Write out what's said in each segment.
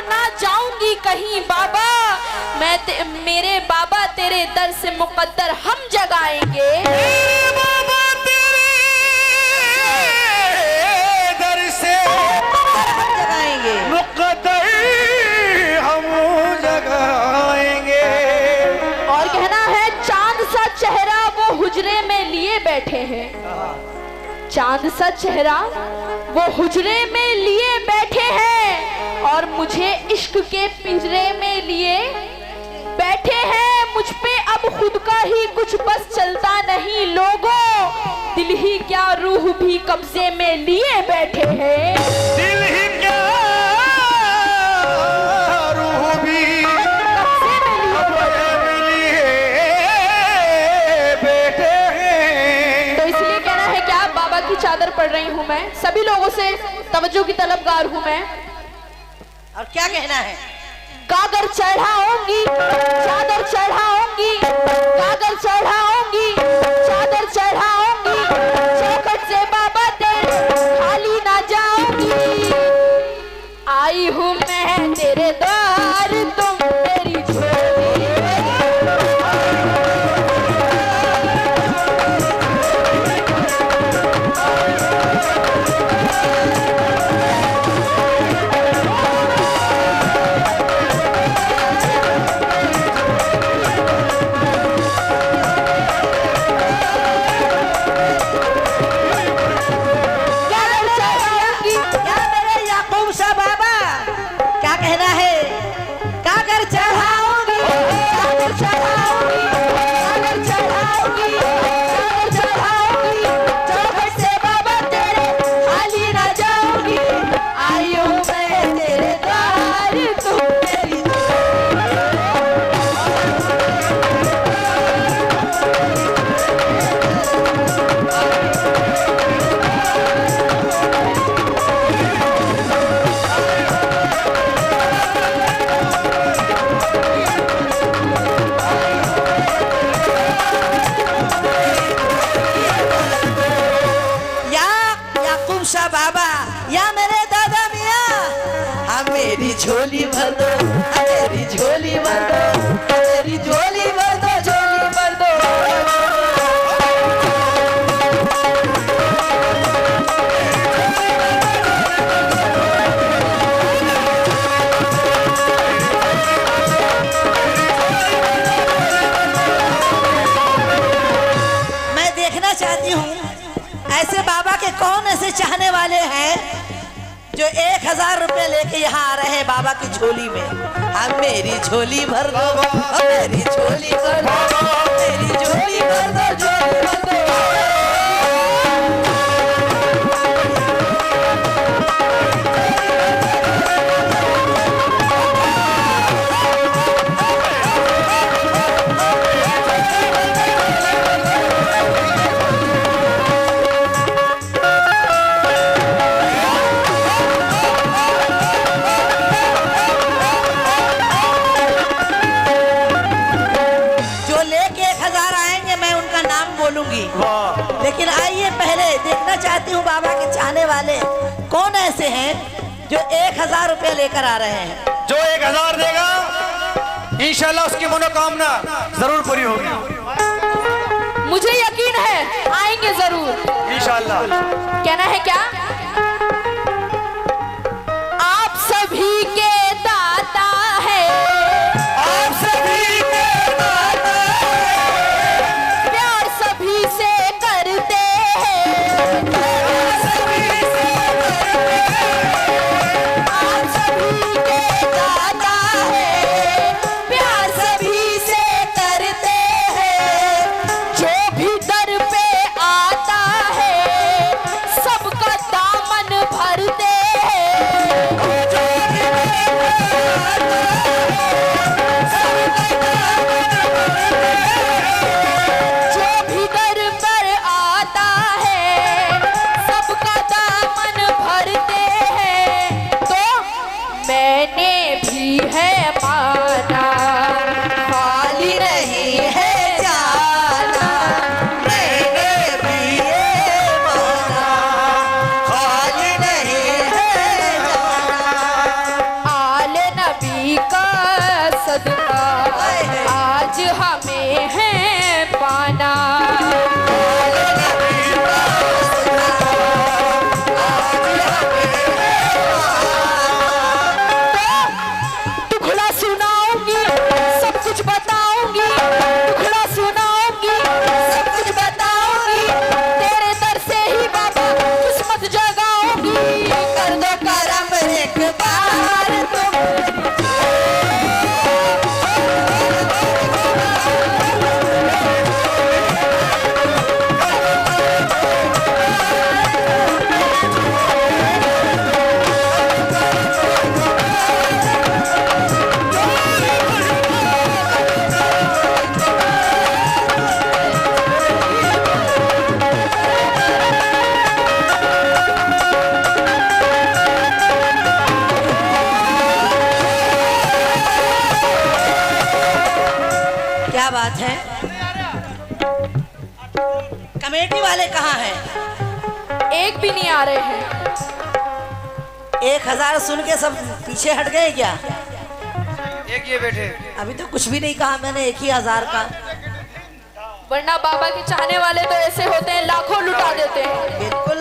ना जाऊंगी कहीं बाबा, मेरे बाबा तेरे दर से मुकद्दर हम जगाएंगे। मेरे बाबा तेरे दर से हम जगाएंगे, मुकद्दर हम जगाएंगे। और कहना है चांद सा चेहरा वो हुजरे में लिए बैठे हैं, चांद सा चेहरा वो हुजरे में लिए बैठे हैं, और मुझे इश्क के पिंजरे में लिए बैठे हैं। मुझ पे अब खुद का ही कुछ बस चलता नहीं लोगों, दिल ही क्या रूह भी कब्जे में लिए बैठे हैं। दिल ही क्या रूह भी कब्जे में लिए बैठे हैं। तो इसलिए कहना है क्या बाबा की चादर पढ़ रही हूँ मैं, सभी लोगों से तवज्जो की तलबगार हूँ मैं। और क्या कहना है? गागर चढ़ाऊंगी चादर चढ़ाऊंगी, गागर चढ़ाऊंगी चादर चढ़ाऊंगी, चौखट से बाबा तेरे खाली ना जाऊंगी। आई हूँ मैं तेरे द्वार, तुम मेरी झोली। झोली भर दो, मेरी झोली भर दो, मेरी झोली भर दो, झोली भर दो। मैं देखना चाहती हूँ ऐसे बाबा के कौन ऐसे चाहने वाले हैं जो 1000 रुपए लेके यहाँ आ रहे हैं बाबा की झोली में। अब मेरी झोली भर दो, मेरी झोली भर दो, मेरी झोली भर दो, झोली भर दो। लेकिन आइए पहले देखना चाहती हूँ बाबा के चाहने वाले कौन ऐसे हैं जो 1000 रुपए लेकर आ रहे हैं। जो 1000 देगा इंशाल्लाह उसकी मनोकामना जरूर पूरी होगी। मुझे यकीन है आएंगे जरूर इंशाल्लाह। कहना है क्या? आप सभी के दाता है, आप सभी के दाता है, प्यार सभी से करते हैं, प्यार सभी से करते हैं। आप सभी के दाता है, प्यार सभी से करते हैं, जो भी दर पे आता है सबका दामन भरते हैं, जो भी जो भी दर पर आता है सबका दामन भरते हैं। तो मैंने भी है माना खाली नहीं है जाना, मैंने भी ये माना खाली नहीं है जाना। आल बार तुम क्या बात है? कमेटी वाले कहाँ हैं? एक भी नहीं आ रहे हैं। 1000 सुन के सब पीछे हट गए क्या? एक ये बैठे। अभी तो कुछ भी नहीं कहा मैंने, 1000 का। वरना बाबा के चाहने वाले तो ऐसे होते हैं, लाखों लुटा देते हैं। बिल्कुल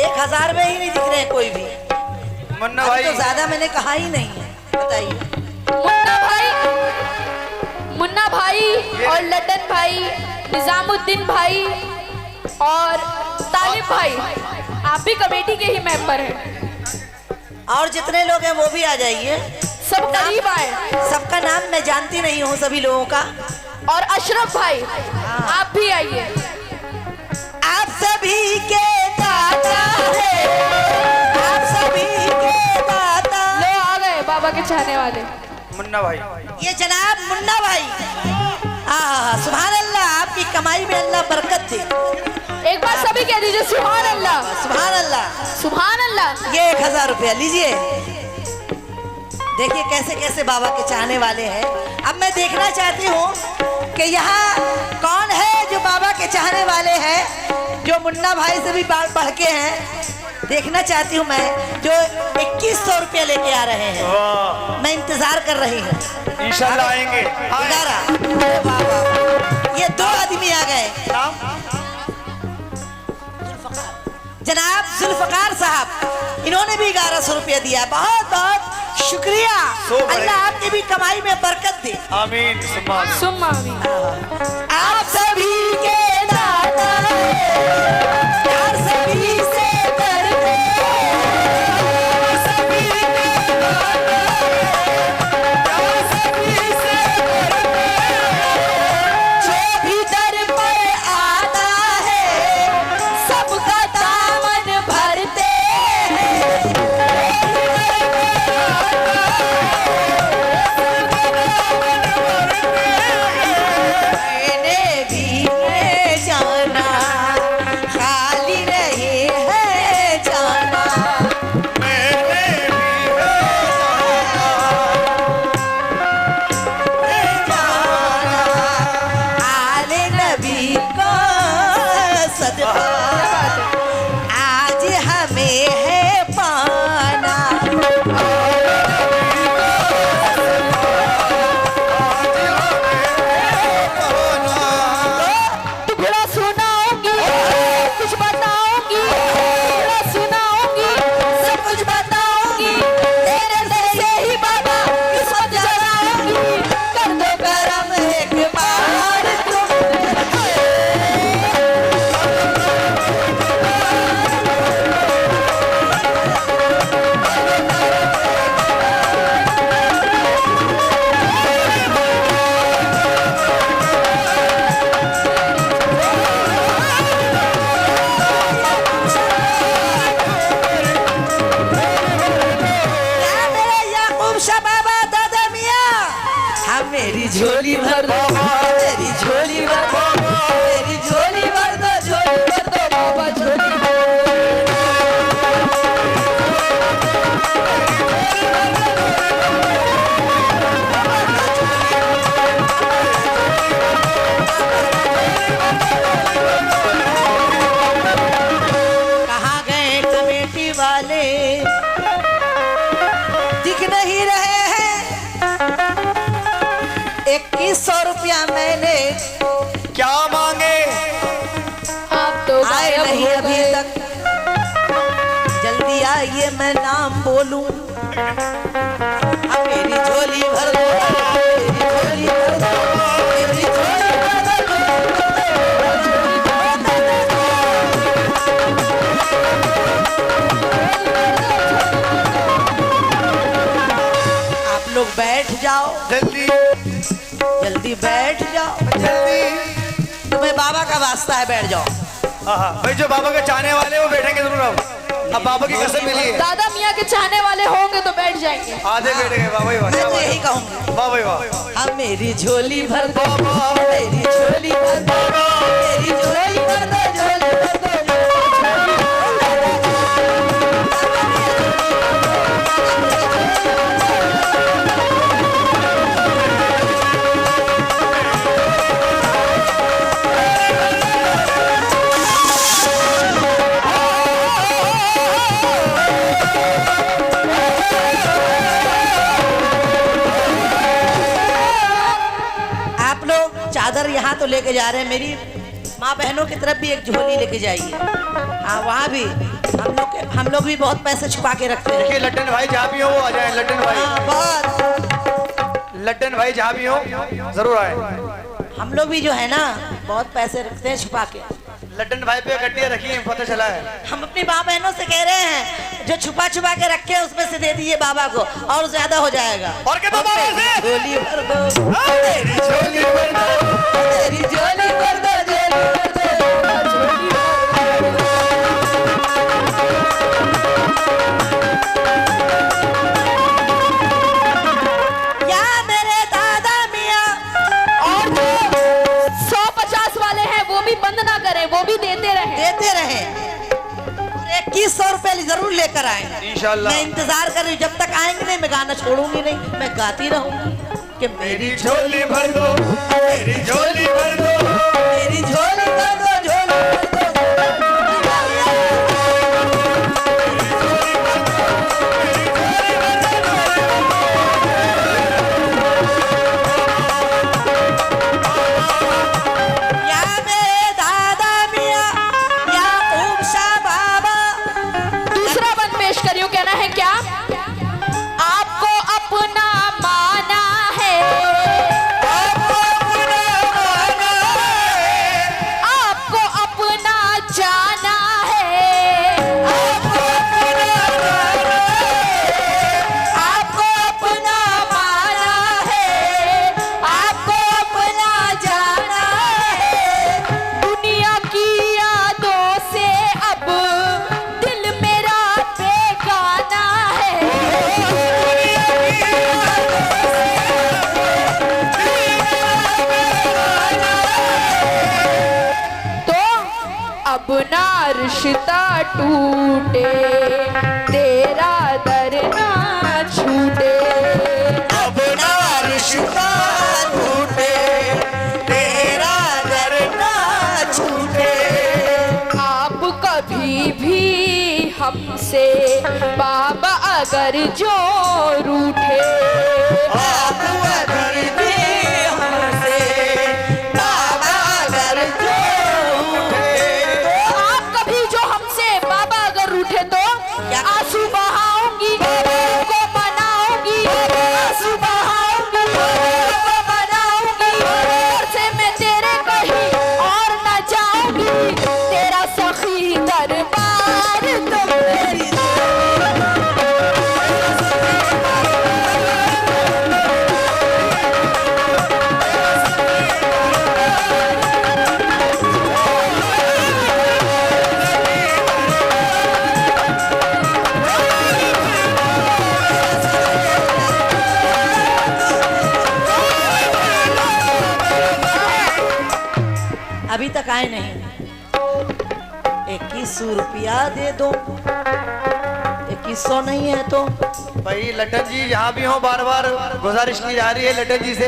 1000 में ही नहीं दिख रहे कोई भी। मुन्ना अभी भाई तो ज्यादा मैंने कहा ही नहीं है। बताइए। मुन्ना भाई और लड्डन भाई, निजामुद्दीन भाई और तालिब भाई, आप भी कमेटी के ही मेंबर हैं। और जितने लोग हैं वो भी आ जाइए। सब करीब आए। सबका नाम मैं जानती नहीं हूँ सभी लोगों का। और अशरफ भाई, आप भी आइए। आप सभी के दाता है, आप सभी के दाता। लो आ गए बाबा के चाहने वाले। मुन्ना भाई ये जनाब मुन्ना भाई। सुभान अल्लाह, आपकी कमाई में अल्लाह बरकत दे। एक बार सभी कह दीजिए सुभान अल्लाह, सुभान अल्लाह। सुभान अल्लाह। ये 1000 रुपया लीजिए। देखिए कैसे कैसे बाबा के चाहने वाले हैं। अब मैं देखना चाहती हूँ कि यहाँ कौन है जो बाबा के चाहने वाले हैं, जो मुन्ना भाई से भी बढ़ के हैं। देखना चाहती हूँ मैं, जो 2100 रुपया लेके आ रहे हैं। वाह, मैं इंतजार कर रही हूँ। इंशाल्लाह आएंगे। 11। वाह वाह, ये 2 आदमी आ गए। जनाब जुल्फकार साहब, इन्होंने भी 1100 रुपया दिया। बहुत बहुत शुक्रिया। अल्लाह आपकी भी कमाई में बरकत दे। आमीन सुम्मा आमीन। सुम्मा आमीन। आप सभी के दाता प्यार सभी से करते, सभी के दाता प्यार सभी से करते। जो भी दर पर आता है सबका दामन भरते हैं। मैंने भी ये जाना खाली नहीं है जाना। आले नबी को सदका आज हमें है पाना। टुकड़ा सुनाऊंगी, कुछ बताऊंगी, टुकड़ा सुनाऊंगी, सब कुछ बताऊंगी। तेरे से ही बाबा किस्मत जगाऊंगी। कर दो करम एक बार तुम मेरे याकूब शाह बाबा दादा मियाँ, हम मेरी झोली भर दो, मेरी झोली भर दो, मेरी झोली भर दो, झोली भर दो बाबा झोली भर दो। कहाँ गए कमेटी वाले, दिख नहीं रहे हैं। 2100 रुपया मैंने क्या मांगे? आप तो आए गायब नहीं हो अभी गए। तक। जल्दी आइए मैं नाम बोलूं। अब मेरी झोली भर दो, मेरी झोली भर दो, मेरी झोली भर दो। लोग बैठ जाओ, जल्दी जल्दी बैठ जाओ। जल्दी। तुम्हें बाबा का वास्ता है, बैठ जाओ। हाँ भाई, जो बाबा के चाहने वाले वो बैठेंगे जरूर। अब बाबा की कसम मिली है। दादा मियाँ के चाहने वाले होंगे तो बैठ जाएंगे। आधे बैठ गए। वाह भाई वाह, मैं तो यही कहूंगी, वाह भाई वाह। हम मेरी झोली भर दो, मेरी झोली भर दो, मेरी झोली भर दो, झोली भर दो। चादर यहाँ तो लेके जा रहे हैं, मेरी माँ बहनों की तरफ भी एक झोली लेके जाइए। हाँ, वहाँ भी हम लोग भी बहुत पैसे छुपा के रखते हैं। देखिए लट्टन भाई जहाँ भी हो वो आ जाए। लट्टन भाई, हाँ, बहुत। लट्टन भाई जहाँ भी हो जरूर आए। हम लोग भी जो है ना बहुत पैसे रखते हैं छुपा के। लट्टन भाई पे गड्डियाँ रखी हैं, पता चला है। हम अपनी माँ बहनों से कह रहे हैं जो छुपा छुपा के रखे हैं उसमें से दे दीजिए बाबा को, और ज्यादा हो जाएगा। और क्या बाबा से? झोली भर दो, मेरी झोली भर दो, मेरी झोली भर दो, झोली भर दो। या मेरे दादा मियाँ, और जो 150 वाले हैं वो भी बंद ना करें, वो भी देते रहे। 2100 रुपए जरूर लेकर आएंगे इंशाल्लाह। मैं इंतजार कर रही हूँ, जब तक आएंगे नहीं मैं गाना छोड़ूंगी नहीं, मैं गाती रहूंगी कि मेरी झोली भर दो, मेरी झोली भर दो, मेरी झोली भर दो, झोली भर दो। या मेरे दादा मियाँ, या ओम शाह बाबा। दूसरा बंद पेश करियो, कहना है क्या? आपको अपना माना है, आपको अपना माना है, आपको अपना जाना है, आपको अपना माना है, आपको अपना माना है, आपको अपना जाना है। दुनिया की यादों से अब दिल मेरा बेगाना है। तो अब ना रिश्ता टूटे, तेरा दर ना छूटे। अब ना रिश्ता टूटे, तेरा दर ना छूटे। आप कभी भी हमसे बाबा अगर जो रूठे, आप अगर भी हमसे बाबा अगर जो तो आप कभी जो हमसे बाबा अगर रूठे तो आंसू बहाऊंगी, उनको मनाऊंगी, आंसू बहाऊंगी, उनको मनाऊंगी, और से मैं तेरे कहीं और न जाऊंगी। तेरा सखी दरबार तो मेरी अभी तक आए नहीं। 2100 रुपया दे दो। 2100 नहीं है तो भाई लट्टन जी यहाँ भी हो, बार बार गुजारिश की जा रही है लट्टन जी से।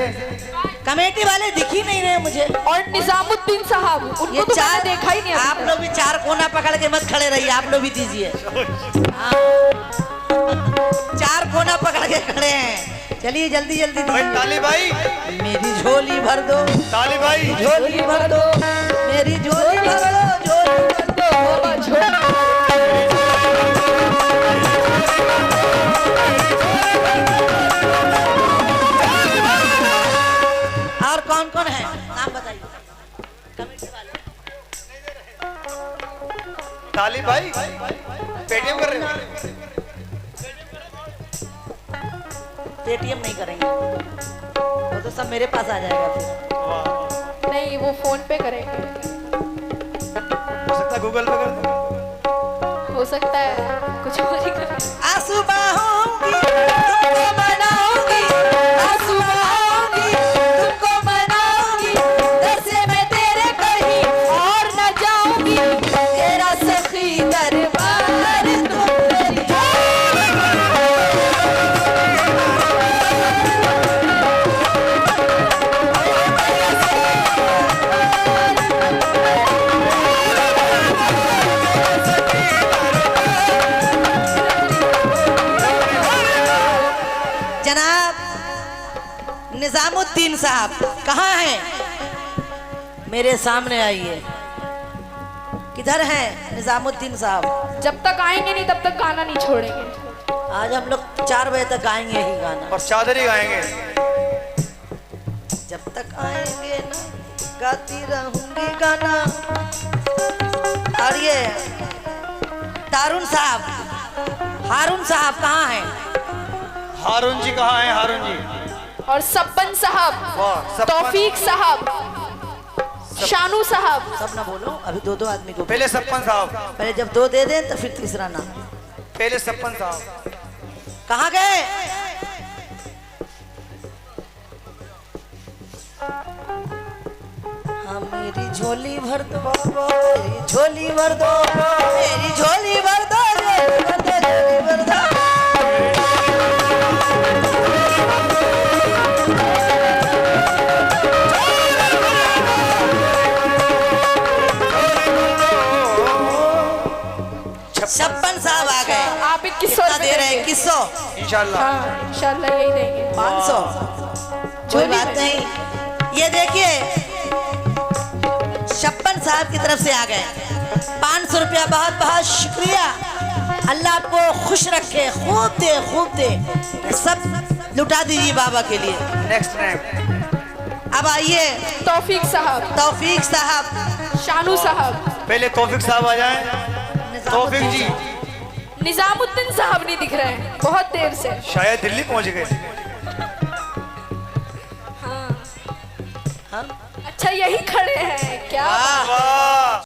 कमेटी वाले दिख ही नहीं रहे मुझे। और निजामुद्दीन साहब, उनको तो मैंने देखा ही नहीं अभी आप लोग भी चार कोना पकड़ के मत खड़े रहिए, आप लोग भी दीजिए। हाँ। चार कोना पकड़ के खड़े हैं, चलिए जल्दी जल्दी भाई दीजिए। ताली भाई, मेरी झोली भर दो, ताली भाई, झोली भर दो, मेरी झोली भर दो, झोली भर दो। बाबा झोली। और कौन कौन है नाम बताइए कमेटी वाले। ताली भाई, पेटीएम कर रहे हो? पेटीएम नहीं करेंगे, वो तो सब मेरे पास आ जाएगा फिर। नहीं, वो फोन पे करेंगे। हो सकता है गूगल पे कर दे। हो सकता है कुछ और ही करें। आंसू बहाऊंगी तुमको मनाऊंगी, आंसू बहाऊंगी तुमको मनाऊंगी, दर से मैं तेरे कहीं और न जाऊंगी, तेरा सखी दरबार तुम मेरी। जनाब निजामुद्दीन साहब कहाँ हैं? मेरे सामने आइए। किधर हैं निजामुद्दीन साहब? जब तक आएंगे नहीं तब तक गाना नहीं छोड़ेंगे। आज हम लोग 4 बजे तक गाएंगे ही गाना, और चादर ही गाएंगे। जब तक आएंगे ना गाती रहूंगी गाना। और ये तारुण साहब, हारून साहब कहाँ हैं? हारून जी कहाँ हैं? हारून जी और सब्बन साहब, वाह, सब्बन। तौफीक साहब, शानू साहब। सब ना बोलो, अभी 2-2 आदमी को। पहले सप्पन साहब, पहले जब 2 दे दें तो फिर तीसरा ना। पहले सप्पन साहब। कहाँ गए? हाँ मेरी झोली भर दो, मेरी झोली भर दो, मेरी झोली भर दो, झोली भर दो, झोली भर दो। छप्पन साहब आ गए। आप 2100 कितना दे रहे हैं? 2100। इंशाल्लाह। हाँ, इंशाल्लाह यही देंगे। 500। कोई झोली बात में। नहीं। ये देखिए छप्पन साहब की तरफ से आ गए 500 रुपया। बहुत बहुत शुक्रिया। अल्लाह आपको खुश रखे, खूब दे, खूब दे। सब लुटा दीजिए बाबा के लिए। Next name. अब आइए तौफीक साहब, तौफीक साहब, शानू साहब। पहले तौफीक साहब आ जाएं। तौफीक जी निजामुद्दीन साहब नहीं दिख रहे हैं बहुत देर से। शायद दिल्ली पहुंच गए। हाँ? अच्छा, यही खड़े हैं क्या?